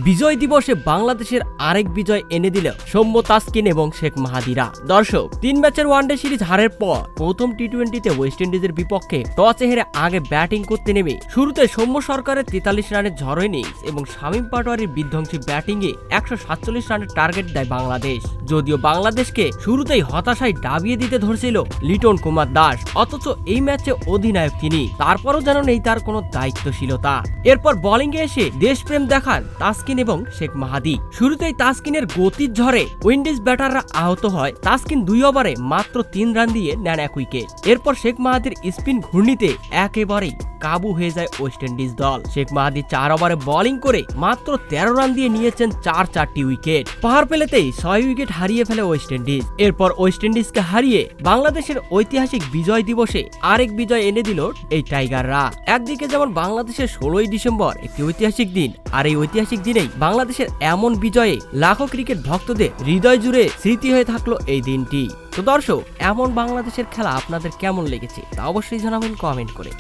বিজয় দিবসে বাংলাদেশের আরেক বিজয় এনে দিল সৌম্য তাসকিন এবং শেখ মাহাদিরা। দর্শক, 3 ম্যাচের ওয়ানডে সিরিজ হারের পর প্রথম টি-20তে ওয়েস্ট ইন্ডিজের বিপক্ষে টসে হেরে আগে ব্যাটিং করতে নেমে শুরুতে সৌম্য সরকারের 43 রানের ঝড় ইনিংস এবং শামীম পাটোয়ারির বিধ্বংসী ব্যাটিংয়ে 147 রানের টার্গেট দেয় বাংলাদেশ। যদিও বাংলাদেশকে শুরুতেই হতাশায় ডাবিয়ে দিতে ধরছিল লিটন কুমার দাস, অথচ এই ম্যাচে অধিনায়ক তিনি, তারপরও যেন নেই তার কোনো দায়িত্বশীলতা। এরপর বোলিংয়ে এসে দেশপ্রেম দেখান তাসকিন এবং শেখ মাহাদি। শুরুতেই তাসকিনের গতির ঝড়ে উইন্ডিজ ব্যাটাররা আহত হয়। তাসকিন 2 ওভারে মাত্র 3 রান দিয়ে নেন 1 উইকেট। এরপর শেখ মাহাদির স্পিন ঘূর্ণিতে একেবারেই কাবু হয়ে যায় ওয়েস্ট ইন্ডিজ দল। শেখ মাহাদি 4 ওভারে বোলিং করে মাত্র 13 রান দিয়ে নিয়েছেন 4টি উইকেট। পাওয়ার প্লেতেই 6 উইকেট হারিয়ে ফেলে ওয়েস্ট ইন্ডিজ। এরপর ওয়েস্ট ইন্ডিজকে হারিয়ে বাংলাদেশের ঐতিহাসিক বিজয় দিবসে আরেক বিজয় এনে দিল এই টাইগাররা। একদিকে যেমন বাংলাদেশের 16ই ডিসেম্বর একটি ঐতিহাসিক দিন, আর এই ঐতিহাসিক দিনেই বাংলাদেশের এমন বিজয়ে লাখো ক্রিকেট ভক্তদের হৃদয় জুড়ে স্মৃতি হয়ে থাকলো এই দিনটি। তো দর্শক, এমন বাংলাদেশের খেলা আপনাদের কেমন লেগেছে তা অবশ্যই জানাবেন কমেন্ট করে।